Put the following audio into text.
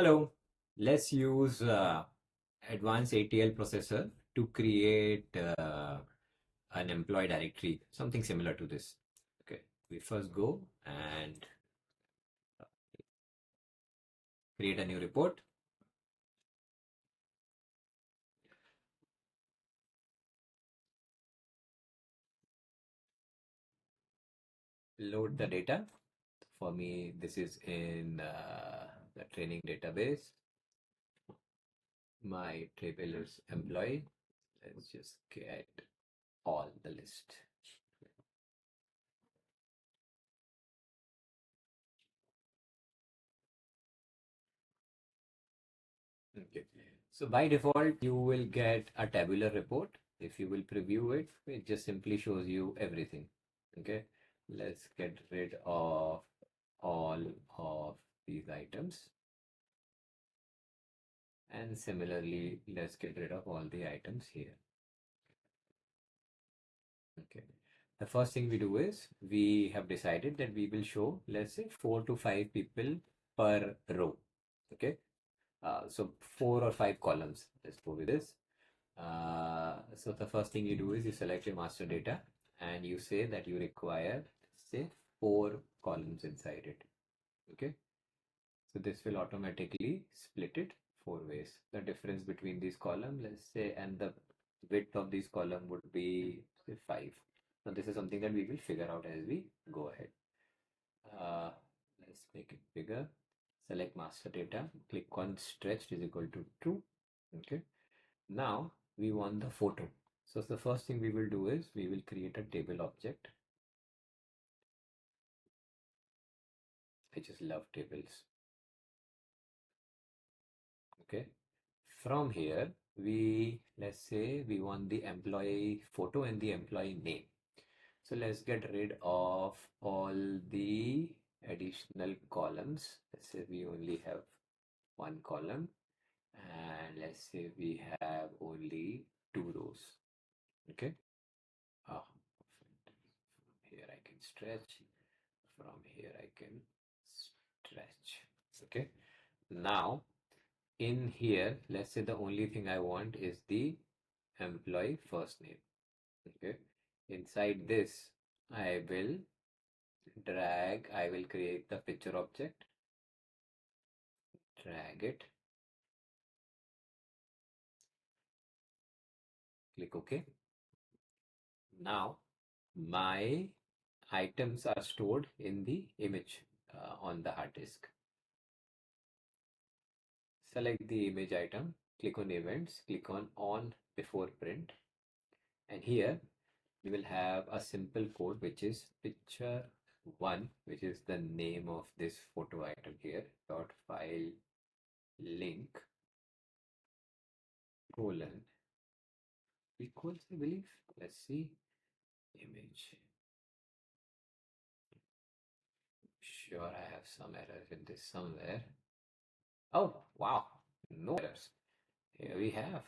Hello, let's use advanced ATL processor to create an employee directory, something similar to this. Okay, we first go and create a new report. Load the data. For me, this is in the training database. My table is employee. Let's just get all the list. Okay. So by default, you will get a tabular report. If you will preview it, it just simply shows you everything. Okay. Let's get rid of all of these items. And similarly, let's get rid of all the items here. Okay. The first thing we do is we have decided that we will show, let's say, 4 to 5 people per row. Okay. So 4 or 5 columns. Let's go with this. So the first thing you do is you select your master data and you say that you require, say, 4 columns inside it. Okay. So this will automatically split it 4 ways. The difference between these columns, let's say, and the width of these column would be, say, 5. Now this is something that we will figure out as we go ahead. Let's make it bigger. Select master data, click on stretched is equal to true. Okay. Now we want the photo. So the first thing we will do is we will create a table object. I just love tables. Okay. From here, let's say we want the employee photo and the employee name. So let's get rid of all the additional columns. Let's say we only have 1 column, and let's say we have only 2 rows. Okay. Ah, perfect. From here I can stretch. From here I can stretch. Okay. Now in here, let's say the only thing I want is the employee first name. Okay. Inside this, I will I will create the picture object, drag it, click OK. Now my items are stored in the image on the hard disk. Select the image item, click on events, click on before print, and here we will have a simple code which is picture1, which is the name of this photo item here, dot file link colon equals, I believe. Let's see, image. Sure, I have some errors in this somewhere. Oh, wow, no errors. Here we have